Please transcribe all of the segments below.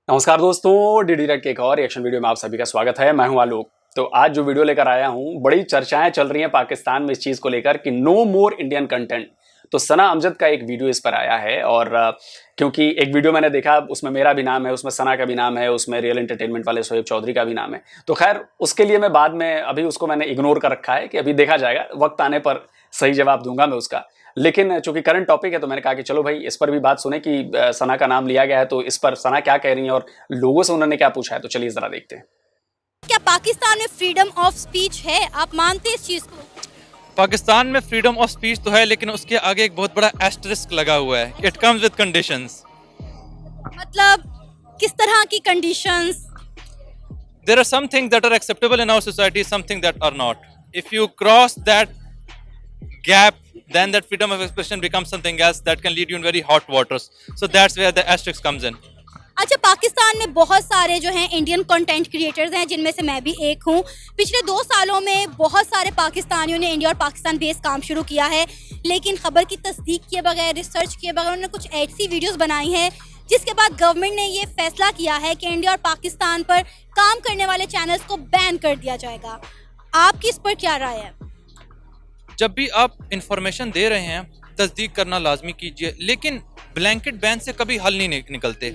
नमस्कार दोस्तों, DD red के एक और रिएक्शन वीडियो में आप सभी का स्वागत है। मैं हूं आलोक। तो आज जो वीडियो लेकर आया हूं, बड़ी चर्चाएं चल रही हैं पाकिस्तान में इस चीज को लेकर कि नो मोर इंडियन कंटेंट। तो सना अमजद का एक वीडियो इस पर आया है और क्योंकि एक वीडियो मैंने देखा उसमें मेरा भी नाम है, उसमें सना का भी नाम है, उसमें रियल एंटरटेनमेंट वाले शोएब चौधरी का भी नाम है। तो खैर उसके लिए मैं बाद में अभी उसको मैंने इग्नोर कर रखा है कि अभी देखा जाएगा, वक्त आने पर सही जवाब दूंगा मैं उसका। लेकिन चूंकि करंट टॉपिक है तो मैंने कहा कि चलो भाई इस पर भी बात सुने कि सना का नाम लिया गया है, तो इस पर सना क्या कह रही है और लोगों से उन्होंने क्या पूछा है। तो चलिए जरा देखते हैं। क्या पाकिस्तान में फ्रीडम ऑफ स्पीच है? आप मानते हैं इस चीज को? पाकिस्तान में फ्रीडम ऑफ स्पीच तो है, लेकिन उसके आगे एक बहुत बड़ा एस्टरिस्क लगा हुआ है। It comes with conditions. मतलब किस तरह की conditions? There are some things that are acceptable in our society, some things that are not. If you cross that gap, then that freedom of expression becomes something else that can lead you in very hot waters. So that's where the asterisk comes in. अच्छा, पाकिस्तान में बहुत सारे जो हैं Indian content creators हैं, जिनमें से मैं भी एक हूँ। पिछले 2 सालों में बहुत सारे पाकिस्तानियों ने इंडिया और पाकिस्तान बेस काम शुरू किया है, लेकिन खबर की तस्दीक किए बगैर, रिसर्च किए बगैर उन्होंने कुछ ऐसी वीडियोस बनाई हैं जिसके बाद गवर्नमेंट ने ये फैसला किया है कि इंडिया और पाकिस्तान पर काम करने वाले चैनल्स को बैन कर दिया जाएगा। आपकी इस पर क्या राय है? जब भी आप इंफॉर्मेशन दे रहे हैं, तस्दीक करना लाजमी कीजिए, लेकिन ब्लैंकेट बैन से कभी हल नहीं निकलते।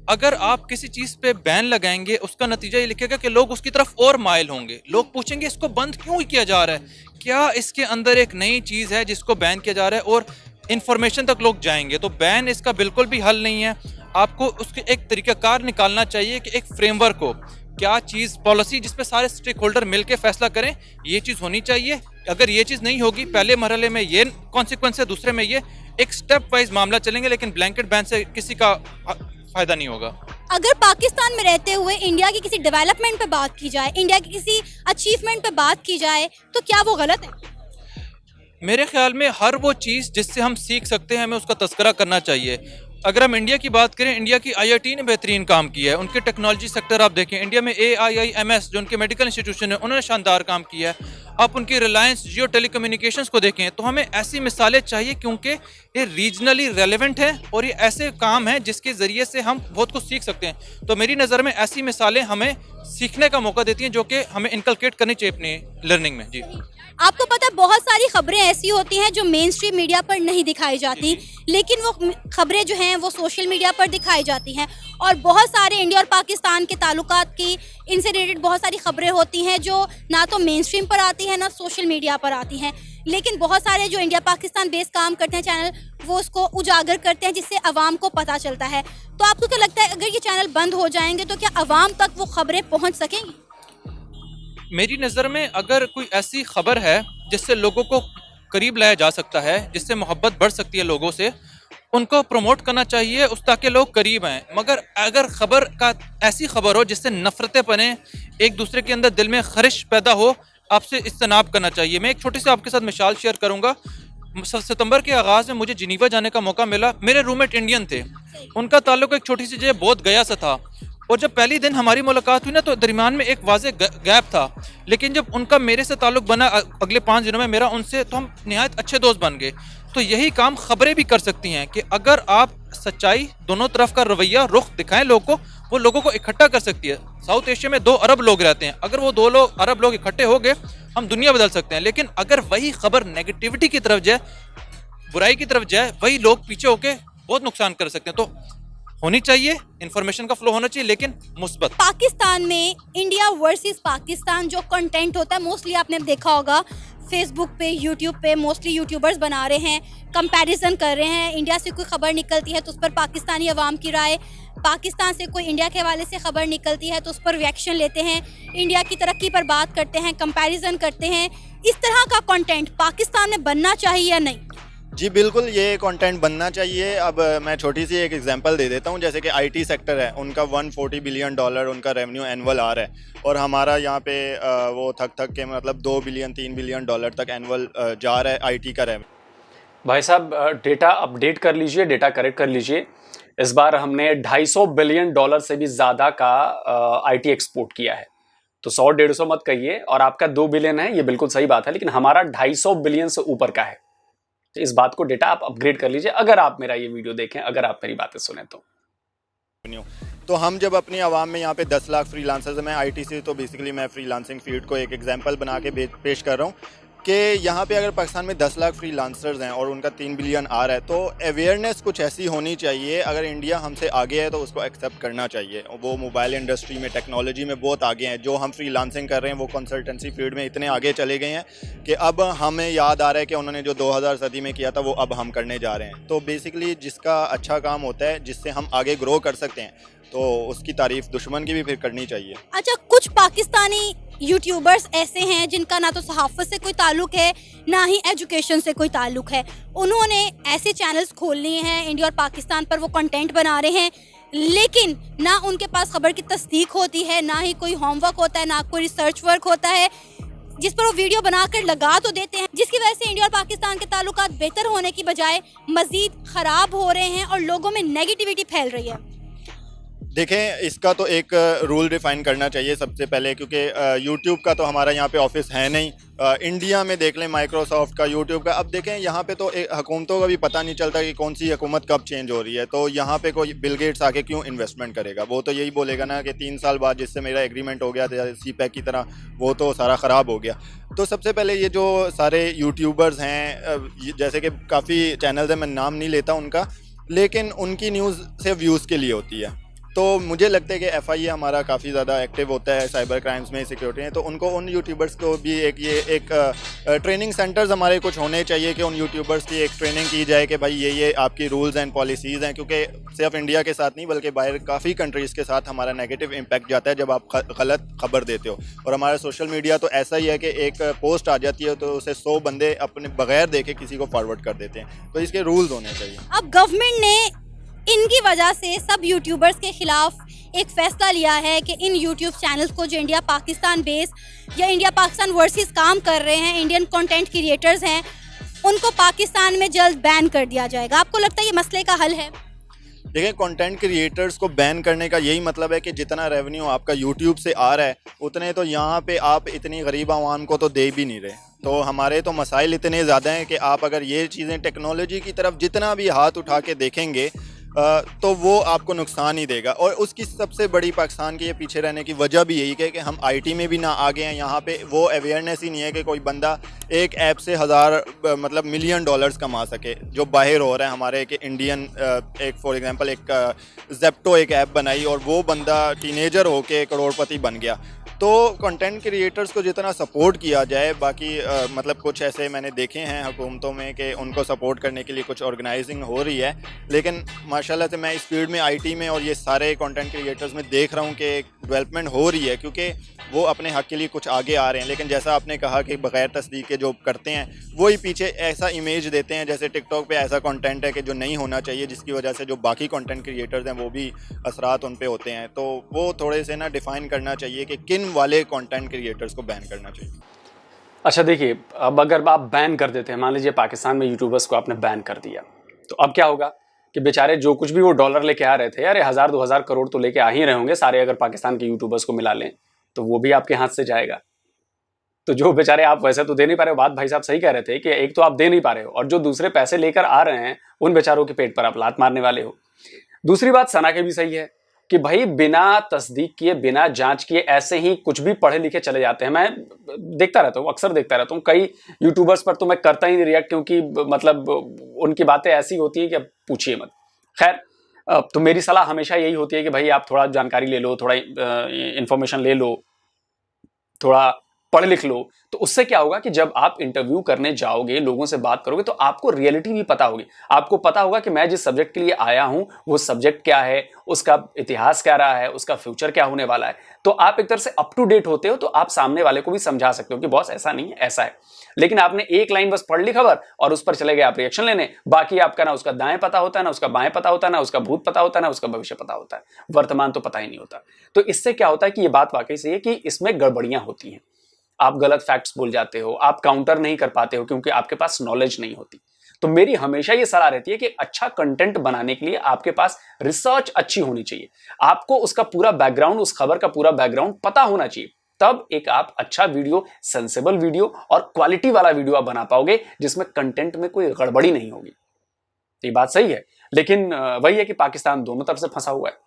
अगर आप किसी चीज़ पे बैन लगाएंगे, उसका नतीजा ये लिखेगा कि लोग उसकी तरफ और माइल होंगे। लोग पूछेंगे इसको बंद क्यों किया जा रहा है, क्या इसके अंदर एक नई चीज़ है जिसको बैन किया जा रहा है, और इन्फॉर्मेशन तक लोग जाएंगे। तो बैन इसका बिल्कुल भी हल नहीं है। आपको उसके एक तरीकाकार निकालना चाहिए कि एक फ्रेमवर्क हो, क्या चीज़ पॉलिसी जिस पे सारे स्टेक होल्डर मिलकर फैसला करें, ये चीज़ होनी चाहिए। अगर ये चीज़ नहीं होगी, पहले मरहले में ये कॉन्सिक्वेंस है, दूसरे में ये, एक स्टेप वाइज मामला चलेंगे, लेकिन ब्लैंकेट बैन से किसी का फायदा नहीं होगा। अगर पाकिस्तान में रहते हुए इंडिया की किसी डेवलपमेंट पे बात की जाए, इंडिया की किसी अचीवमेंट पे बात की जाए, तो क्या वो गलत है? मेरे ख्याल में हर वो चीज़ जिससे हम सीख सकते हैं, हमें उसका तस्करा करना चाहिए। अगर हम इंडिया की बात करें, इंडिया की IIT ने बेहतरीन काम किया है। उनके टेक्नोलॉजी सेक्टर आप देखें, इंडिया में AIIMS जो उनके मेडिकल इंस्टीट्यूशन है, उन्होंने शानदार काम किया है। आप उनकी रिलायंस जियो टेलीकम्युनिकेशंस को देखें, तो हमें ऐसी मिसालें चाहिए क्योंकि ये रीजनली रेलेवेंट है और ये ऐसे काम हैं जिसके ज़रिए से हम बहुत कुछ सीख सकते हैं। तो मेरी नज़र में ऐसी मिसालें हमें सीखने का मौका देती हैं, जो कि हमें इनकलकेट करनी चाहिए अपनी लर्निंग में। जी, आपको पता है बहुत सारी खबरें ऐसी होती हैं जो मेन स्ट्रीम मीडिया पर नहीं दिखाई जाती, लेकिन वो खबरें जो हैं वो सोशल मीडिया पर दिखाई जाती हैं। और बहुत सारे इंडिया और पाकिस्तान के ताल्लुकात की इनसे रिलेटेड बहुत सारी खबरें होती हैं जो ना तो मेन स्ट्रीम पर आती हैं ना सोशल मीडिया पर आती हैं, लेकिन बहुत सारे जो इंडिया पाकिस्तान बेस काम करते हैं चैनल, वो उसको उजागर करते हैं जिससे अवाम को पता चलता है। तो आपको क्या लगता है, अगर ये चैनल बंद हो जाएंगे तो क्या अवाम तक वो खबरें पहुँच सकेंगी? मेरी नज़र में अगर कोई ऐसी खबर है जिससे लोगों को करीब लाया जा सकता है, जिससे मोहब्बत बढ़ सकती है लोगों से, उनको प्रमोट करना चाहिए उस, ताकि लोग करीब आएँ। मगर अगर खबर का ऐसी खबर हो जिससे नफ़रतें बने, एक दूसरे के अंदर दिल में खरिश पैदा हो, आपसे इज्तनाब करना चाहिए। मैं एक छोटी सी आपके साथ मिसाल शेयर करूँगा। सितंबर के आगाज़ में मुझे जिनीवा जाने का मौका मिला। मेरे रूममेट इंडियन थे, उनका ताल्लुक एक छोटी सी जगह बोध गया सा था, और जब पहली दिन हमारी मुलाकात हुई ना, तो दरमियान में एक वाज़े गैप था। लेकिन जब उनका मेरे से ताल्लुक बना अगले 5 दिनों में मेरा उनसे, तो हम निहायत अच्छे दोस्त बन गए। तो यही काम खबरें भी कर सकती हैं कि अगर आप सच्चाई, दोनों तरफ का रवैया, रुख दिखाएं लोगों को, वो लोगों को इकट्ठा कर सकती है। साउथ एशिया में 2 अरब लोग रहते हैं, अगर वो 2 अरब लोग इकट्ठे हो गए, हम दुनिया बदल सकते हैं। लेकिन अगर वही खबर नेगेटिविटी की तरफ जाए, बुराई की तरफ जाए, वही लोग पीछे होके बहुत नुकसान कर सकते हैं। तो होनी चाहिए, इंफॉर्मेशन का फ्लो होना चाहिए, लेकिन मुस्बत। पाकिस्तान में इंडिया वर्सेस पाकिस्तान जो कंटेंट होता है, मोस्टली आपने देखा होगा फेसबुक पे, यूट्यूब पे मोस्टली यूट्यूबर्स बना रहे हैं, कंपैरिजन कर रहे हैं। इंडिया से कोई खबर निकलती है तो उस पर पाकिस्तानी अवाम की राय, पाकिस्तान से कोई इंडिया के हवाले से खबर निकलती है तो उस पर रिएक्शन लेते हैं, इंडिया की तरक्की पर बात करते हैं, कंपैरिजन करते हैं। इस तरह का कंटेंट पाकिस्तान में बनना चाहिए या नहीं? जी बिल्कुल, ये कंटेंट बनना चाहिए। अब मैं छोटी सी एक एग्जांपल दे देता हूँ। जैसे कि IT सेक्टर है, उनका $140 बिलियन उनका रेवेन्यू एनुअल आ रहा है, और हमारा यहाँ पे वो थक के मतलब $2 बिलियन $3 बिलियन तक एनुअल जा रहा है IT का रेवेन्यू। भाई साहब, डेटा अपडेट कर लीजिए, डेटा करेक्ट कर लीजिए। इस बार हमने $250 बिलियन से भी ज़्यादा का IT एक्सपोर्ट किया है। तो 100-150 मत कहिए, और आपका 2 बिलियन है, ये बिल्कुल सही बात है, लेकिन हमारा 250 बिलियन से ऊपर का है। तो इस बात को डेटा आप अपग्रेड कर लीजिए, अगर आप मेरा ये वीडियो देखें, अगर आप मेरी बातें सुने तो। तो हम जब अपनी आवाम में यहाँ पे 10 लाख फ्रीलांसर्स हैं, मैं आईटी से, तो बेसिकली मैं फ्रीलांसिंग फील्ड को एक एग्जांपल बना के पेश कर रहा हूँ कि यहाँ पे अगर पाकिस्तान में 10 लाख फ्रीलांसर्स हैं और उनका 3 बिलियन आ रहा है, तो अवेयरनेस कुछ ऐसी होनी चाहिए। अगर इंडिया हमसे आगे है तो उसको एक्सेप्ट करना चाहिए। वो मोबाइल इंडस्ट्री में, टेक्नोलॉजी में बहुत आगे हैं। जो हम फ्रीलांसिंग कर रहे हैं वो कंसल्टेंसी फील्ड में इतने आगे चले गए हैं कि अब हमें याद आ रहा है कि उन्होंने जो 2000 सदी में किया था वो अब हम करने जा रहे हैं। तो बेसिकली जिसका अच्छा काम होता है, जिससे हम आगे ग्रो कर सकते हैं, तो उसकी तारीफ दुश्मन की भी फिर करनी चाहिए। अच्छा, कुछ पाकिस्तानी यूट्यूबर्स ऐसे हैं जिनका ना तो सहाफ़त से कोई ताल्लुक है, ना ही एजुकेशन से कोई ताल्लुक है। उन्होंने ऐसे चैनल्स खोल लिए हैं, इंडिया और पाकिस्तान पर वो कंटेंट बना रहे हैं, लेकिन ना उनके पास खबर की तस्दीक होती है, ना ही कोई होमवर्क होता है, ना कोई रिसर्च वर्क होता है, जिस पर वो वीडियो बनाकर लगा तो देते हैं, जिसकी वजह से इंडिया और पाकिस्तान के ताल्लुकात बेहतर होने की बजाय मज़ीद ख़राब हो रहे हैं और लोगों में नेगेटिविटी फैल रही है। देखें, इसका तो एक रूल डिफ़ाइन करना चाहिए सबसे पहले, क्योंकि यूट्यूब का तो हमारा यहाँ पे ऑफिस है नहीं। इंडिया में देख लें माइक्रोसॉफ्ट का, यूट्यूब का। अब देखें यहाँ पे तो हुकूमतों का भी पता नहीं चलता कि कौन सी हुकूमत कब चेंज हो रही है। तो यहाँ पे कोई बिल गेट्स आके क्यों इन्वेस्टमेंट करेगा? वो तो यही बोलेगा ना कि 3 साल बाद जिससे मेरा एग्रीमेंट हो गया था CPEC की तरह, वो तो सारा ख़राब हो गया। तो सबसे पहले ये जो सारे यूट्यूबर्स हैं, जैसे कि काफ़ी चैनल्स हैं, मैं नाम नहीं लेता उनका, लेकिन उनकी न्यूज़ सिर्फ व्यूज़ के लिए होती है। तो मुझे लगता है कि FIA हमारा काफ़ी ज़्यादा एक्टिव होता है साइबर क्राइम्स में, सिक्योरिटी में। तो उनको, उन यूट्यूबर्स को भी एक ट्रेनिंग सेंटर्स हमारे कुछ होने चाहिए कि उन यूट्यूबर्स की एक ट्रेनिंग की जाए कि भाई ये आपकी रूल्स एंड पॉलिसीज़ हैं। क्योंकि सिर्फ इंडिया के साथ नहीं बल्कि बाहर काफ़ी कंट्रीज़ के साथ हमारा नेगेटिव इम्पैक्ट जाता है जब आप गलत खबर देते हो। और हमारा सोशल मीडिया तो ऐसा ही है कि एक पोस्ट आ जाती है तो उसे 100 बंदे अपने बगैर देखे किसी को फॉरवर्ड कर देते हैं। तो इसके रूल्स होने चाहिए। अब गवर्नमेंट ने इनकी वजह से सब यूट्यूबर्स के खिलाफ एक फैसला लिया है कि इन यूट्यूब चैनल्स को जो इंडिया पाकिस्तान बेस या इंडिया पाकिस्तान वर्सेस काम कर रहे हैं, इंडियन कंटेंट क्रिएटर्स हैं, उनको पाकिस्तान में जल्द बैन कर दिया जाएगा। आपको लगता है ये मसले का हल है? देखिए, कंटेंट क्रिएटर्स को बैन करने का यही मतलब है कि जितना रेवेन्यू आपका यूट्यूब से आ रहा है उतने तो यहाँ पे आप इतनी गरीब आवाम को तो दे भी नहीं रहे। तो हमारे तो मसाइल इतने ज़्यादा हैं कि आप अगर ये चीज़ें टेक्नोलॉजी की तरफ जितना भी हाथ उठा के देखेंगे तो वो आपको नुकसान ही देगा। और उसकी सबसे बड़ी पाकिस्तान के ये पीछे रहने की वजह भी यही है कि हम IT में भी ना आगे हैं। यहाँ पे वो अवेयरनेस ही नहीं है कि कोई बंदा एक ऐप से मतलब $1 मिलियन कमा सके, जो बाहर हो रहा है हमारे। कि इंडियन एक फॉर एग्जांपल एक ज़ेप्टो एक ऐप बनाई और वो बंदा टीनेजर होके करोड़पति बन गया। तो कंटेंट क्रिएटर्स को जितना सपोर्ट किया जाए, बाकी मतलब कुछ ऐसे मैंने देखे हैं हुकूमतों में कि उनको सपोर्ट करने के लिए कुछ ऑर्गेनाइजिंग हो रही है, लेकिन माशाल्लाह से मैं इस फील्ड में IT में और ये सारे कंटेंट क्रिएटर्स में देख रहा हूँ कि डेवलपमेंट हो रही है, क्योंकि वो अपने हक़ के लिए कुछ आगे आ रहे हैं। लेकिन जैसा आपने कहा कि बग़ैर तस्दीक के जो करते हैं वही पीछे ऐसा इमेज देते हैं जैसे टिकटॉक पे ऐसा कंटेंट है कि जो नहीं होना चाहिए, जिसकी वजह से जो बाकी कंटेंट क्रिएटर्स हैं वो भी असरात उन पे होते हैं। तो वो थोड़े से ना डिफ़ाइन करना चाहिए कि किन वाले कंटेंट क्रिएटर्स को बैन करना चाहिए। अच्छा देखिए, अब अगर आप बैन कर देते हैं, मान लीजिए पाकिस्तान में यूट्यूबर्स को आपने बैन कर दिया, तो अब क्या होगा कि बेचारे जो कुछ भी वो डॉलर लेके आ रहे थे, अरे 1000-2000 करोड़ तो लेके आ ही रहे होंगे सारे, अगर पाकिस्तान के यूट्यूबर्स को मिला लें तो वो भी आपके हाथ से जाएगा। तो जो बेचारे, आप वैसे तो दे नहीं पा रहे हो, बात भाई साहब सही कह रहे थे कि एक तो आप दे नहीं पा रहे हो और जो दूसरे पैसे लेकर आ रहे हैं उन बेचारों के पेट पर आप लात मारने वाले हो। दूसरी बात सना के भी सही है कि भाई बिना तस्दीक किए, बिना जांच किए ऐसे ही कुछ भी पढ़े लिखे चले जाते हैं। मैं देखता रहता हूँ, अक्सर देखता रहता हूँ। कई यूट्यूबर्स पर तो मैं करता ही नहीं रिएक्ट, क्योंकि मतलब उनकी बातें ऐसी होती हैं कि अब पूछिए मत। खैर, तो मेरी सलाह हमेशा यही होती है कि भाई आप थोड़ा जानकारी ले लो, थोड़ा इंफॉर्मेशन ले लो, थोड़ा पढ़ लिख लो। तो उससे क्या होगा कि जब आप इंटरव्यू करने जाओगे, लोगों से बात करोगे, तो आपको रियलिटी भी पता होगी। आपको पता होगा कि मैं जिस सब्जेक्ट के लिए आया हूं वो सब्जेक्ट क्या है, उसका इतिहास क्या रहा है, उसका फ्यूचर क्या होने वाला है। तो आप एक तरह से अप टू डेट होते हो, तो आप सामने वाले को भी समझा सकते हो कि बॉस ऐसा नहीं है, ऐसा है। लेकिन आपने एक लाइन बस पढ़ ली खबर और उस पर चले गए आप रिएक्शन लेने, बाकी आपका ना उसका दाएं पता होता है, ना उसका बाएं पता होता है, ना उसका भूत पता होता है, ना उसका भविष्य पता होता है, वर्तमान तो पता ही नहीं होता। तो इससे क्या होता है कि ये बात वाकई सही है कि इसमें गड़बड़ियां होती हैं। आप गलत फैक्ट्स बोल जाते हो, आप काउंटर नहीं कर पाते हो क्योंकि आपके पास नॉलेज नहीं होती। तो मेरी हमेशा ये सलाह रहती है कि अच्छा कंटेंट बनाने के लिए आपके पास रिसर्च अच्छी होनी चाहिए। आपको उसका पूरा बैकग्राउंड, उस खबर का पूरा बैकग्राउंड पता होना चाहिए। तब एक आप अच्छा वीडियो, सेंसेबल वीडियो और क्वालिटी वाला वीडियो आप बना पाओगे जिसमें कंटेंट में कोई गड़बड़ी नहीं होगी। ये बात सही है, लेकिन वही है कि पाकिस्तान दोनों तरफ से फंसा हुआ है।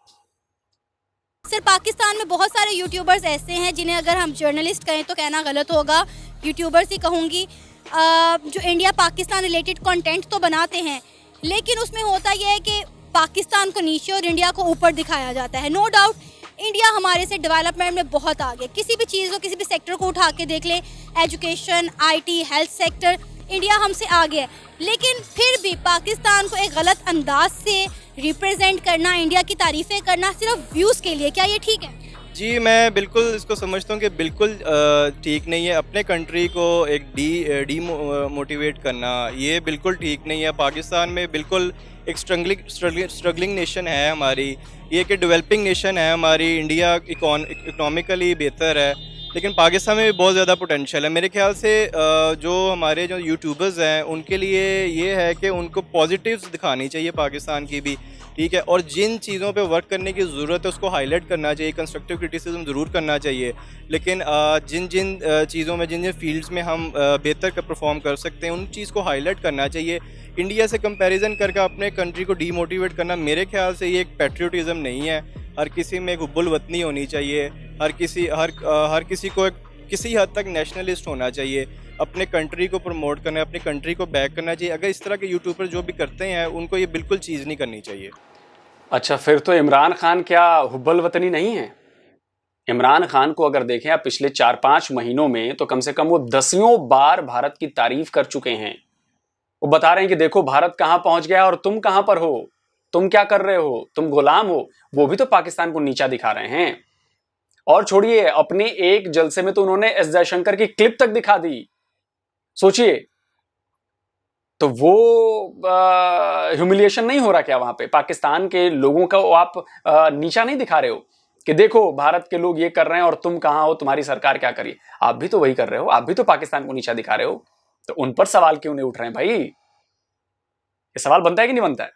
सर पाकिस्तान में बहुत सारे यूट्यूबर्स ऐसे हैं जिन्हें अगर हम जर्नलिस्ट कहें तो कहना गलत होगा, यूट्यूबर्स ही कहूँगी, जो इंडिया पाकिस्तान रिलेटेड कंटेंट तो बनाते हैं, लेकिन उसमें होता यह है कि पाकिस्तान को नीचे और इंडिया को ऊपर दिखाया जाता है। नो डाउट इंडिया हमारे से डेवलपमेंट में बहुत आगे, किसी भी चीज़ को, किसी भी सेक्टर को उठा के देख लें, education, IT, health sector, India हमसे आगे है। लेकिन फिर भी पाकिस्तान को एक गलत अंदाज से रिप्रेजेंट करना, इंडिया की तारीफ़ें करना सिर्फ व्यूज़ के लिए, क्या ये ठीक है? जी, मैं बिल्कुल इसको समझता हूँ कि बिल्कुल ठीक नहीं है। अपने कंट्री को एक मोटिवेट करना ये बिल्कुल ठीक नहीं है। पाकिस्तान में बिल्कुल एक स्ट्रगलिंग नेशन है हमारी, ये एक डेवलपिंग नेशन है हमारी। इंडिया इकोनॉमिकली बेहतर है, लेकिन पाकिस्तान में भी बहुत ज़्यादा पोटेंशियल है। मेरे ख्याल से जो हमारे जो यूट्यूबर्स हैं उनके लिए ये है कि उनको पॉजिटिव्स दिखानी चाहिए पाकिस्तान की भी, ठीक है, और जिन चीज़ों पे वर्क करने की ज़रूरत है उसको हाईलाइट करना चाहिए, कंस्ट्रक्टिव क्रिटिसिज्म ज़रूर करना चाहिए। लेकिन जिन जिन चीज़ों में, जिन जिन फील्ड्स में हम बेहतर परफॉर्म कर सकते हैं उन चीज़ को हाईलाइट करना चाहिए। इंडिया से कंपैरिजन करके अपने कंट्री को डीमोटिवेट करना मेरे ख्याल से ये एक पैट्रियोटिज़म नहीं है। हर किसी में एक हुब्बुल वतनी होनी चाहिए, हर किसी को किसी हद तक नेशनलिस्ट होना चाहिए, अपने कंट्री को प्रमोट करना है, अपनी कंट्री को बैक करना चाहिए। अगर इस तरह के यूट्यूबर जो भी करते हैं उनको ये बिल्कुल चीज़ नहीं करनी चाहिए। अच्छा, फिर तो इमरान खान क्या हुब्बुल वतनी नहीं है? इमरान खान को अगर देखें आप पिछले 4-5 महीनों में तो कम से कम वो 10 बार भारत की तारीफ कर चुके हैं। वो बता रहे हैं कि देखो भारत कहाँ पहुंच गया और तुम कहाँ पर हो, तुम क्या कर रहे हो, तुम गुलाम हो। वो भी तो पाकिस्तान को नीचा दिखा रहे हैं। और छोड़िए, अपने एक जलसे में तो उन्होंने एस जयशंकर की क्लिप तक दिखा दी। सोचिए, तो वो ह्यूमिलिएशन नहीं हो रहा क्या वहां पे? पाकिस्तान के लोगों का आप नीचा नहीं दिखा रहे हो कि देखो भारत के लोग ये कर रहे हैं और तुम कहाँ हो, तुम्हारी सरकार क्या करी? आप भी तो वही कर रहे हो, आप भी तो पाकिस्तान को नीचा दिखा रहे हो। तो उन पर सवाल क्यों नहीं उठ रहे हैं भाई? ये सवाल बनता है कि नहीं बनता है?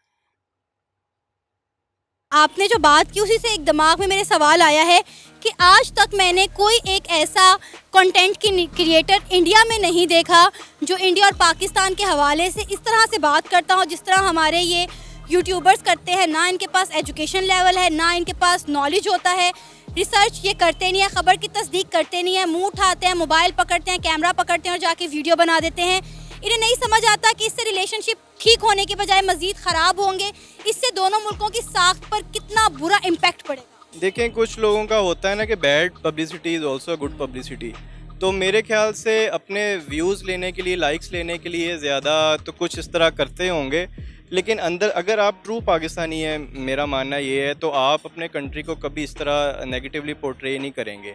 आपने जो बात की उसी से एक दिमाग में मेरे सवाल आया है कि आज तक मैंने कोई एक ऐसा कंटेंट क्रिएटर इंडिया में नहीं देखा जो इंडिया और पाकिस्तान के हवाले से इस तरह से बात करता हो जिस तरह हमारे ये यूट्यूबर्स करते हैं। ना इनके पास एजुकेशन लेवल है, ना इनके पास नॉलेज होता है, रिसर्च ये करते नहीं है, खबर की तस्दीक करते नहीं है, मुंह उठाते हैं, मोबाइल पकड़ते हैं, कैमरा पकड़ते हैं और जाके वीडियो बना देते हैं। इन्हें नहीं समझ आता कि इससे रिलेशनशिप ठीक होने के बजाय मज़ीद ख़राब होंगे। इससे दोनों मुल्कों की साख पर कितना बुरा इम्पैक्ट पड़ेगा। देखें, कुछ लोगों का होता है ना कि bad publicity is also good publicity. तो मेरे ख्याल से अपने व्यूज़ लेने के लिए, लाइक्स लेने के लिए ज़्यादा तो कुछ इस तरह करते होंगे, लेकिन अंदर अगर आप ट्रू पाकिस्तानी हैं, मेरा मानना ये है, तो आप अपने कंट्री को कभी इस तरह नेगेटिवली पोर्ट्रे नहीं करेंगे।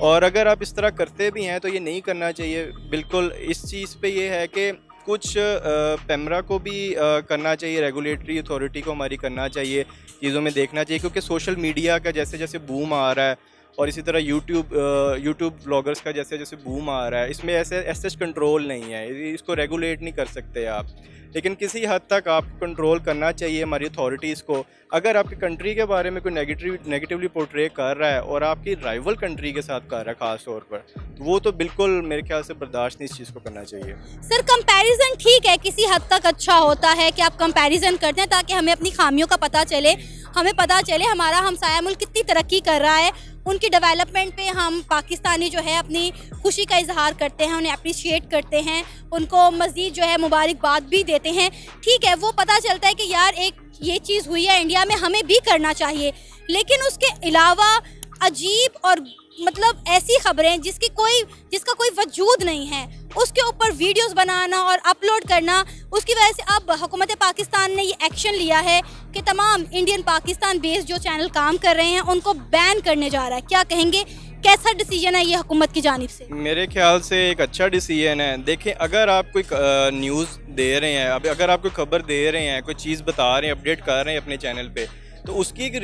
और अगर आप इस तरह करते भी हैं तो ये नहीं करना चाहिए। बिल्कुल इस चीज़ पे ये है कि कुछ पेमरा को भी करना चाहिए, रेगुलेटरी अथॉरिटी को हमारी करना चाहिए, चीज़ों में देखना चाहिए, क्योंकि सोशल मीडिया का जैसे जैसे बूम आ रहा है और इसी तरह यूट्यूब ब्लॉगर्स का जैसे जैसे बूम आ रहा है, इसमें ऐसे कंट्रोल नहीं है, इसको रेगुलेट नहीं कर सकते आप। लेकिन किसी हद तक आप कंट्रोल करना चाहिए हमारी अथॉरिटीज़ को। अगर आपकी कंट्री के बारे में कोई नेगेटिवली पोर्ट्रे कर रहा है और आपकी राइवल कंट्री के साथ कर रहा है ख़ास तौर पर, तो वो तो बिल्कुल मेरे ख्याल से बर्दाश्त नहीं इस चीज़ को करना चाहिए। सर कंपैरिजन ठीक है, किसी हद तक अच्छा होता है कि आप कंपैरिजन करते हैं ताकि हमें अपनी खामियों का पता चले, हमें पता चले हमारा हमसाया मुल्क कितनी तरक्की कर रहा है, उनकी डेवलपमेंट पे हम पाकिस्तानी जो है अपनी खुशी का इजहार करते हैं, उन्हें अप्रिशिएट करते हैं, उनको मज़ीद जो है मुबारकबाद भी देते हैं। ठीक है, वो पता चलता है कि यार एक ये चीज़ हुई है इंडिया में, हमें भी करना चाहिए। लेकिन उसके अलावा अजीब और मतलब ऐसी खबरें जिसका कोई वजूद नहीं है, उसके ऊपर वीडियोस बनाना और अपलोड करना, उसकी वजह से अब हुकूमत पाकिस्तान ने ये एक्शन लिया है कि तमाम इंडियन पाकिस्तान बेस्ड जो चैनल काम कर रहे हैं उनको बैन करने जा रहा है। क्या कहेंगे, कैसा डिसीजन है ये हुकूमत की जानिब से? मेरे ख्याल से एक अच्छा डिसीजन है। देखें, अगर आप कोई न्यूज़ दे रहे हैं, अगर आप कोई खबर दे रहे हैं, कोई चीज़ बता रहे हैं, अपडेट कर रहे हैं अपने चैनल पे, तो उसकी एक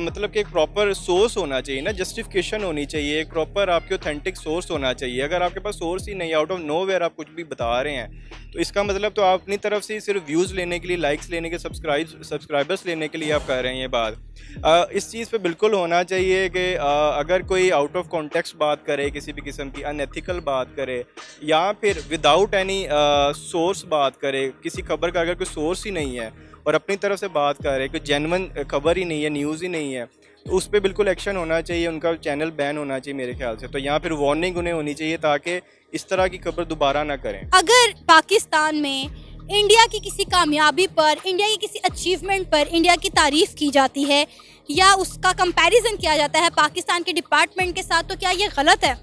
मतलब कि एक प्रॉपर सोर्स होना चाहिए ना, जस्टिफिकेशन होनी चाहिए, एक प्रॉपर आपके ऑथेंटिक सोर्स होना चाहिए। अगर आपके पास सोर्स ही नहीं, आउट ऑफ नोवेयर आप कुछ भी बता रहे हैं, तो इसका मतलब तो आप अपनी तरफ से सिर्फ व्यूज़ लेने के लिए, लाइक्स लेने के, सब्सक्राइबर्स लेने के लिए आप कर रहे हैं ये बात। इस चीज़ पे बिल्कुल होना चाहिए कि अगर कोई आउट ऑफ कॉन्टेक्स्ट बात करे, किसी भी किस्म की अनएथिकल बात करे, या फिर विदाउट एनी सोर्स बात करे, किसी खबर का अगर कोई सोर्स ही नहीं है, और अपनी तरफ से बात कर रहे हैं, कोई जेन्युइन खबर ही नहीं है, न्यूज़ ही नहीं है, तो उस पर बिल्कुल एक्शन होना चाहिए, उनका चैनल बैन होना चाहिए मेरे ख्याल से। तो यहाँ फिर वार्निंग उन्हें होनी चाहिए ताकि इस तरह की खबर दोबारा ना करें। अगर पाकिस्तान में इंडिया की किसी कामयाबी पर, इंडिया की किसी अचीवमेंट पर इंडिया की तारीफ की जाती है या उसका कंपैरिजन किया जाता है पाकिस्तान के डिपार्टमेंट के साथ, तो क्या ये गलत है?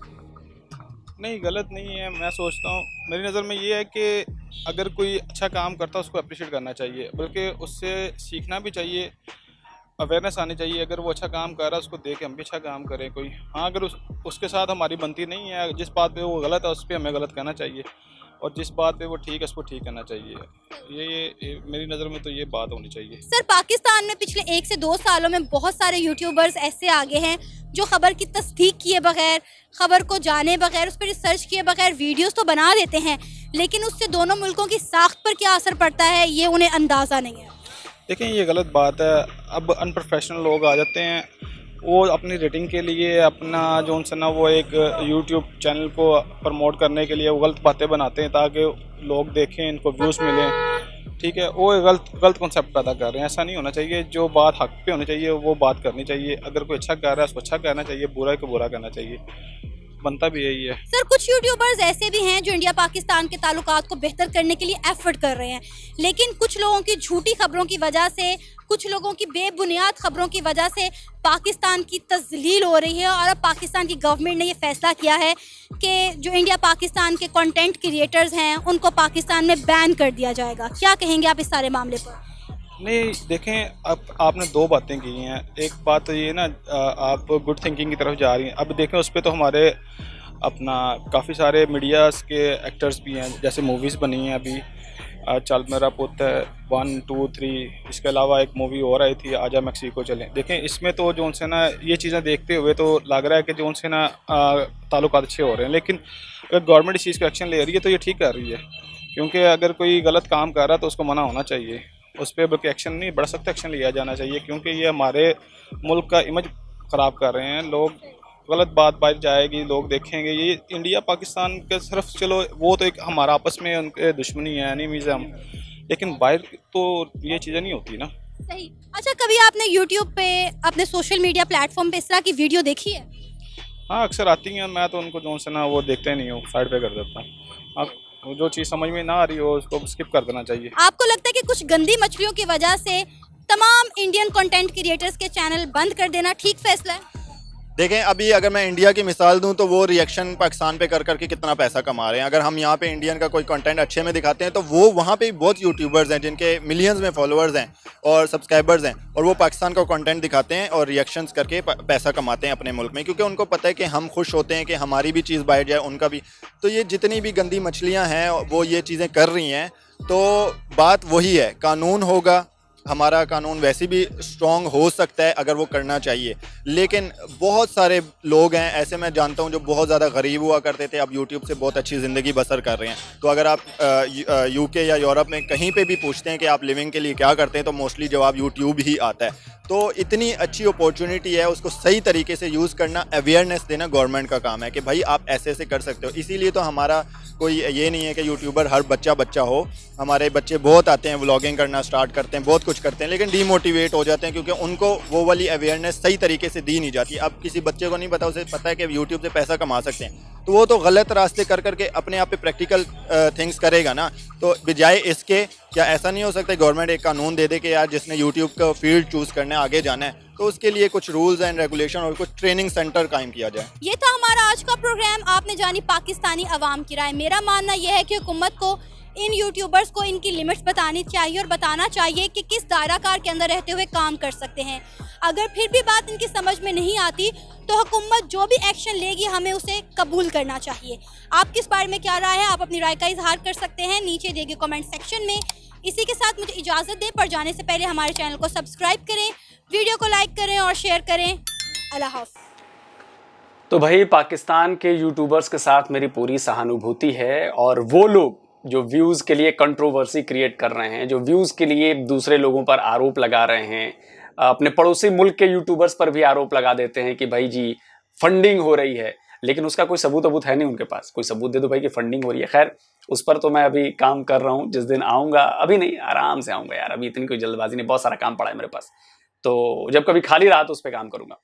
नहीं, गलत नहीं है। मैं सोचता हूँ, मेरी नज़र में ये है कि अगर कोई अच्छा काम करता है उसको अप्रिशिएट करना चाहिए, बल्कि उससे सीखना भी चाहिए, अवेयरनेस आनी चाहिए। अगर वो अच्छा काम कर रहा है उसको देख के हम भी अच्छा काम करें कोई। हाँ, अगर उसके साथ हमारी बनती नहीं है, जिस बात पे वो गलत है उस पर हमें गलत कहना चाहिए, और जिस बात पे वो ठीक है उसको ठीक करना चाहिए। ये मेरी नज़र में तो ये बात होनी चाहिए। सर, पाकिस्तान में पिछले 1 से 2 सालों में बहुत सारे यूट्यूबर्स ऐसे आगे हैं जो खबर की तस्दीक किए बगैर, खबर को जाने बगैर, उस पर रिसर्च किए बगैर वीडियोस तो बना देते हैं, लेकिन उससे दोनों मुल्कों की साख्त पर क्या असर पड़ता है ये उन्हें अंदाज़ा नहीं है। देखें, ये गलत बात है। अब अनप्रोफेशनल लोग आ जाते हैं, वो अपनी रेटिंग के लिए, अपना जो उनसे ना वो एक यूट्यूब चैनल को प्रमोट करने के लिए वो गलत बातें बनाते हैं ताकि लोग देखें, इनको व्यूज़ मिलें। ठीक है, वो गलत कॉन्सेप्ट पैदा कर रहे हैं। ऐसा नहीं होना चाहिए। जो बात हक पे होनी चाहिए वो बात करनी चाहिए। अगर कोई अच्छा कर रहा है उसको अच्छा कहना चाहिए, बुरा को बुरा कहना चाहिए, बनता भी यही है। सर, कुछ यूट्यूबर्स ऐसे भी हैं जो इंडिया पाकिस्तान के ताल्लुकात को बेहतर करने के लिए एफर्ट कर रहे हैं, लेकिन कुछ लोगों की झूठी खबरों की वजह से, कुछ लोगों की बेबुनियाद खबरों की वजह से पाकिस्तान की तज़लील हो रही है। और अब पाकिस्तान की गवर्नमेंट ने ये फैसला किया है कि जो इंडिया पाकिस्तान के कंटेंट क्रिएटर्स हैं उनको पाकिस्तान में बैन कर दिया जाएगा। क्या कहेंगे आप इस सारे मामले पर? नहीं, देखें, अब आपने दो बातें की हैं। एक बात तो ये ना, आप गुड थिंकिंग की तरफ जा रही हैं। अब देखें, उस पर तो हमारे अपना काफ़ी सारे मीडियाज़ के एक्टर्स भी हैं, जैसे मूवीज़ बनी हैं अभी, चल मेरा पुत है 1, 2, 3। इसके अलावा एक मूवी और आई थी, आजा मेक्सिको चलें। देखें, इसमें तो जो उनसे ना ये चीज़ें देखते हुए तो लग रहा है कि जो उनसे ना ताल्लुकात अच्छे हो रहे हैं, लेकिन अगर गवर्नमेंट इस चीज़ को एक्शन ले रही है तो ये ठीक कर रही है, क्योंकि अगर कोई गलत काम कर रहा है तो उसको मना होना चाहिए। उस पर बल्कि एक्शन नहीं, बड़ा सख्त एक्शन लिया जाना चाहिए, क्योंकि ये हमारे मुल्क का इमेज ख़राब कर रहे हैं। लोग गलत बात बाहर जाएगी, लोग देखेंगे। ये इंडिया पाकिस्तान के सिर्फ, चलो वो तो एक हमारा आपस में उनके दुश्मनी है, एनिमीज़ है हम, लेकिन बाहर तो ये चीज़ें नहीं होती ना। सही। अच्छा, कभी आपने यूट्यूब पे, अपने सोशल मीडिया प्लेटफॉर्म पे इस तरह की वीडियो देखी है? हाँ, अक्सर आती हैं। मैं तो उनको जो से ना वो देखते नहीं हूँ, साइड पे कर देता हूँ। अब जो चीज़ समझ में ना आ रही हो उसको स्किप कर देना चाहिए। आपको लगता है कि कुछ गंदी मछलियों की वजह से तमाम इंडियन कंटेंट क्रिएटर्स के चैनल बंद कर देना ठीक फैसला है? देखें, अभी अगर मैं इंडिया की मिसाल दूं तो वो रिएक्शन पाकिस्तान पे कर करके कितना पैसा कमा रहे हैं। अगर हम यहाँ पे इंडियन का कोई कंटेंट अच्छे में दिखाते हैं तो वो वहाँ पे बहुत यूट्यूबर्स हैं जिनके मिलियंस में फॉलोअर्स हैं और सब्सक्राइबर्स हैं, और वो पाकिस्तान का कंटेंट दिखाते हैं और रिएक्शंस करके पैसा कमाते हैं अपने मुल्क में, क्योंकि उनको पता है कि हम खुश होते हैं कि हमारी भी चीज़ बाहर जाए, उनका भी। तो ये जितनी भी गंदी मछलियाँ हैं वो ये चीज़ें कर रही हैं। तो बात वही है, कानून होगा, हमारा कानून वैसे भी स्ट्रॉन्ग हो सकता है अगर वो करना चाहिए, लेकिन बहुत सारे लोग हैं ऐसे, मैं जानता हूँ, जो बहुत ज़्यादा गरीब हुआ करते थे, अब यूट्यूब से बहुत अच्छी ज़िंदगी बसर कर रहे हैं। तो अगर आप यूके या यूरोप में कहीं पे भी पूछते हैं कि आप लिविंग के लिए क्या करते हैं, तो मोस्टली जवाब यूट्यूब ही आता है। तो इतनी अच्छी अपॉर्चुनिटी है, उसको सही तरीके से यूज़ करना, अवेयरनेस देना गवर्नमेंट का काम है कि भाई आप ऐसे ऐसे कर सकते हो। इसीलिए तो हमारा कोई ये नहीं है कि यूट्यूबर हर बच्चा हो। हमारे बच्चे बहुत आते हैं, व्लॉगिंग करना स्टार्ट करते हैं, बहुत कुछ करते हैं, लेकिन डीमोटिवेट हो जाते हैं क्योंकि उनको वो वाली अवेयरनेस सही तरीके से दी नहीं जाती। अब किसी बच्चे को नहीं पता, उसे पता है कि यूट्यूब से पैसा कमा सकते हैं, तो वो तो गलत रास्ते कर करके अपने आप पे प्रैक्टिकल थिंग्स करेगा ना। तो बजाय इसके, क्या ऐसा नहीं हो सकता गवर्नमेंट एक कानून दे दे कि यार जिसने यूट्यूब का फील्ड चूज़ करना है, आगे जाना है, तो उसके लिए कुछ रूल्स एंड रेगुलेशन और कुछ ट्रेनिंग सेंटर कायम किया जाए। ये था हमारा आज का प्रोग्राम। आपने जानी पाकिस्तानी अवाम की राय। मेरा मानना यह है कि हुकूमत को इन यूट्यूबर्स को इनकी लिमिट्स बतानी चाहिए और बताना चाहिए कि किस दायराकार के अंदर रहते हुए काम कर सकते हैं। अगर फिर भी बात इनकी समझ में नहीं आती तो हुकूमत जो भी एक्शन लेगी हमें उसे कबूल करना चाहिए। आपकी इस बारे में क्या राय है? आप अपनी राय का इजहार कर सकते हैं नीचे दिए गए कमेंट सेक्शन में। इसी के साथ मुझे इजाज़त दें, पर जाने से पहले हमारे चैनल को सब्सक्राइब करें, वीडियो को लाइक करें और शेयर करें। अल्लाह हाफ़िज़। तो भाई, पाकिस्तान के यूट्यूबर्स के साथ मेरी पूरी सहानुभूति है, और वो लोग जो व्यूज़ के लिए कंट्रोवर्सी क्रिएट कर रहे हैं, जो व्यूज़ के लिए दूसरे लोगों पर आरोप लगा रहे हैं, अपने पड़ोसी मुल्क के यूट्यूबर्स पर भी आरोप लगा देते हैं कि भाई जी फंडिंग हो रही है, लेकिन उसका कोई सबूत है नहीं उनके पास। कोई सबूत दे दो भाई कि फंडिंग हो रही है। खैर उस पर तो मैं अभी काम कर रहा हूँ, जिस दिन आऊँगा, अभी नहीं आराम से आऊँगा यार, अभी इतनी कोई जल्दबाजी नहीं, बहुत सारा काम पड़ा है मेरे पास, तो जब कभी खाली रहा तो उस पर काम करूँगा।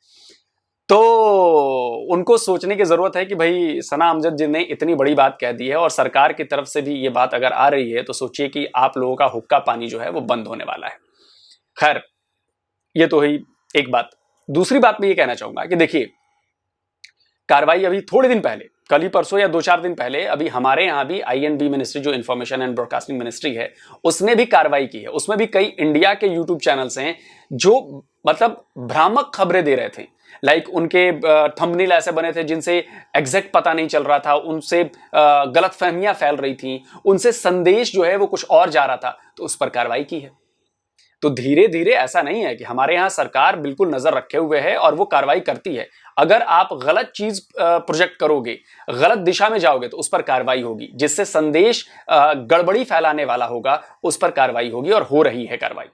तो उनको सोचने की जरूरत है कि भाई सना अमजद जी ने इतनी बड़ी बात कह दी है और सरकार की तरफ से भी ये बात अगर आ रही है तो सोचिए कि आप लोगों का हुक्का पानी जो है वो बंद होने वाला है। खैर ये तो ही एक बात। दूसरी बात मैं ये कहना चाहूंगा कि देखिए, कार्रवाई अभी थोड़े दिन पहले, कल ही परसों या 2-4 दिन पहले, अभी हमारे यहाँ भी INB मिनिस्ट्री, जो इंफॉर्मेशन एंड ब्रॉडकास्टिंग मिनिस्ट्री है, उसने भी कार्रवाई की है। उसमें भी कई इंडिया के यूट्यूब चैनल्स हैं जो मतलब भ्रामक खबरें दे रहे थे। लाइक उनके थंबनेल ऐसे बने थे जिनसे एग्जैक्ट पता नहीं चल रहा था, उनसे गलतफहमियां फैल रही थी, उनसे संदेश जो है वो कुछ और जा रहा था, तो उस पर कार्रवाई की है। तो धीरे धीरे ऐसा नहीं है कि हमारे यहाँ सरकार बिल्कुल नजर रखे हुए है और वो कार्रवाई करती है। अगर आप गलत चीज प्रोजेक्ट करोगे, गलत दिशा में जाओगे, तो उस पर कार्रवाई होगी। जिससे संदेश गड़बड़ी फैलाने वाला होगा उस पर कार्रवाई होगी, और हो रही है कार्रवाई।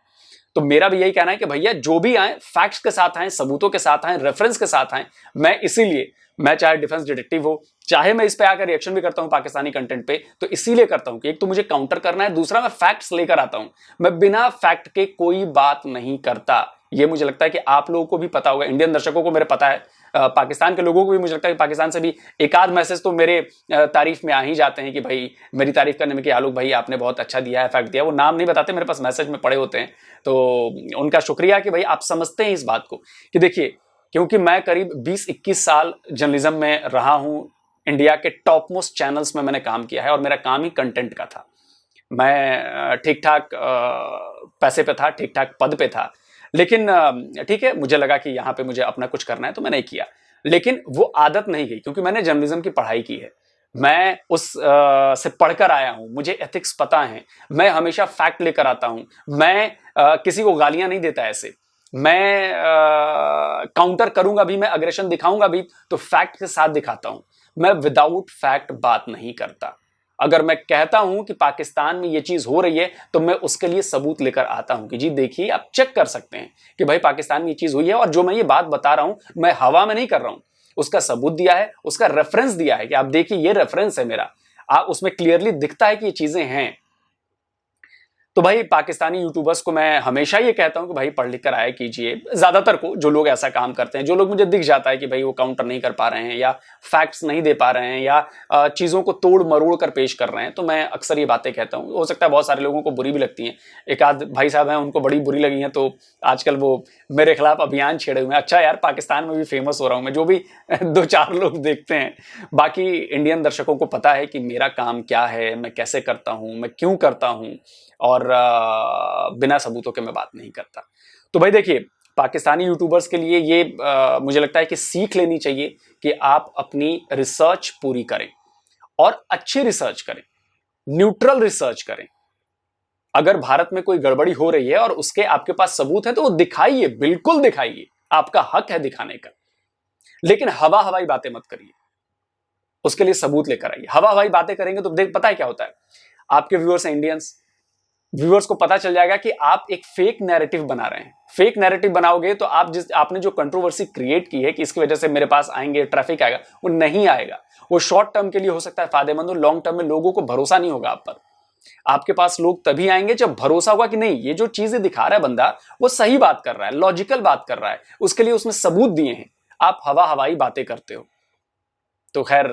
तो मेरा भी यही कहना है कि भैया जो भी आए फैक्ट्स के साथ आए, सबूतों के साथ आए, रेफरेंस के साथ आए। मैं इसीलिए, मैं चाहे डिफेंस डिटेक्टिव हो, चाहे मैं इस पे आकर रिएक्शन भी करता हूं पाकिस्तानी कंटेंट पे, तो इसीलिए करता हूं कि एक तो मुझे काउंटर करना है, दूसरा मैं फैक्ट्स लेकर आता हूं। मैं बिना फैक्ट के कोई बात नहीं करता। ये मुझे लगता है कि आप लोगों को भी पता होगा, इंडियन दर्शकों को मेरे पता है, पाकिस्तान के लोगों को भी मुझे लगता है कि पाकिस्तान से भी एक आध मैसेज तो मेरे तारीफ में आ ही जाते हैं कि भाई मेरी तारीफ करने में कि आलोक भाई आपने बहुत अच्छा दिया है, फैक्ट दिया। वो नाम नहीं बताते, मेरे पास मैसेज में पड़े होते हैं, तो उनका शुक्रिया कि भाई आप समझते हैं इस बात को कि देखिए, क्योंकि मैं करीब 20-21 साल जर्नलिज्म में रहा हूं, इंडिया के टॉप मोस्ट चैनल्स में मैंने काम किया है और मेरा काम ही कंटेंट का था। मैं ठीक ठाक पैसे पे था, ठीक ठाक पद पे था, लेकिन ठीक है, मुझे लगा कि यहाँ पे मुझे अपना कुछ करना है तो मैंने किया। लेकिन वो आदत नहीं गई, क्योंकि मैंने जर्नलिज्म की पढ़ाई की है, मैं उस से पढ़कर आया हूं, मुझे एथिक्स पता है, मैं हमेशा फैक्ट लेकर आता हूं, मैं किसी को गालियां नहीं देता ऐसे, मैं काउंटर करूंगा भी, मैं अग्रेशन दिखाऊंगा भी तो फैक्ट के साथ दिखाता हूं। मैं विदाउट फैक्ट बात नहीं करता। अगर मैं कहता हूं कि पाकिस्तान में ये चीज हो रही है तो मैं उसके लिए सबूत लेकर आता हूं कि जी देखिए, आप चेक कर सकते हैं कि भाई पाकिस्तान में ये चीज हुई है, और जो मैं ये बात बता रहा हूं मैं हवा में नहीं कर रहा हूं, उसका सबूत दिया है, उसका रेफरेंस दिया है कि आप देखिए ये रेफरेंस है मेरा, आप उसमें क्लियरली दिखता है कि ये चीजें हैं। तो भाई पाकिस्तानी यूट्यूबर्स को मैं हमेशा ये कहता हूं कि भाई पढ़ लिख कर आया कीजिए। ज्यादातर को, जो लोग ऐसा काम करते हैं, जो लोग मुझे दिख जाता है कि भाई वो काउंटर नहीं कर पा रहे हैं या फैक्ट्स नहीं दे पा रहे हैं या चीजों को तोड़ मरोड़ कर पेश कर रहे हैं, तो मैं अक्सर ये बातें कहता हूं। हो सकता है बहुत सारे लोगों को बुरी भी लगती हैं, एक आध भाई साहब हैं उनको बड़ी बुरी लगी हैं, तो आजकल वो मेरे खिलाफ अभियान छेड़े हुए हैं। अच्छा यार, पाकिस्तान में भी फेमस हो रहा हूं मैं, जो भी 2-4 लोग देखते हैं। बाकी इंडियन दर्शकों को पता है कि मेरा काम क्या है, मैं कैसे करता हूं, मैं क्यों करता हूं, और बिना सबूतों के मैं बात नहीं करता। तो भाई देखिए, पाकिस्तानी यूट्यूबर्स के लिए ये मुझे लगता है कि सीख लेनी चाहिए कि आप अपनी रिसर्च पूरी करें और अच्छी रिसर्च करें, न्यूट्रल रिसर्च करें। अगर भारत में कोई गड़बड़ी हो रही है और उसके आपके पास सबूत है तो वो दिखाइए, बिल्कुल दिखाइए, आपका हक है दिखाने का। लेकिन हवा हवाई बातें मत करिए, उसके लिए सबूत लेकर आइए। हवा हवाई बातें करेंगे तो देख पता है क्या होता है, आपके व्यूअर्स हैं इंडियंस, व्यूअर्स को पता चल जाएगा कि आप एक फेक नैरेटिव बना रहे हैं। फेक नैरेटिव बनाओगे तो आपने जो कंट्रोवर्सी क्रिएट की है कि इसकी वजह से मेरे पास आएंगे, ट्रैफिक आएगा, वो नहीं आएगा। वो शॉर्ट टर्म के लिए हो सकता है फायदेमंद हो, लॉन्ग टर्म में लोगों को भरोसा नहीं होगा आप पर। आपके पास लोग तभी आएंगे जब भरोसा होगा कि नहीं, ये जो चीजें दिखा रहा है बंदा वो सही बात कर रहा है, लॉजिकल बात कर रहा है, उसके लिए उसने सबूत दिए हैं। आप हवा हवाई बातें करते हो। तो खैर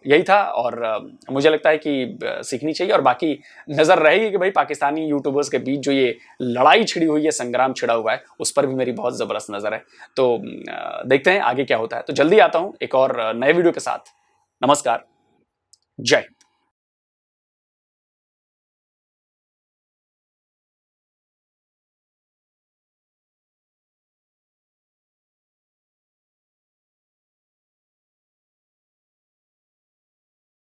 यही था, और मुझे लगता है कि सीखनी चाहिए। और बाकी नजर रहेगी कि भाई पाकिस्तानी यूट्यूबर्स के बीच जो ये लड़ाई छिड़ी हुई है, संग्राम छिड़ा हुआ है, उस पर भी मेरी बहुत जबरदस्त नजर है। तो देखते हैं आगे क्या होता है। तो जल्दी आता हूं एक और नए वीडियो के साथ। नमस्कार, जय हिंद।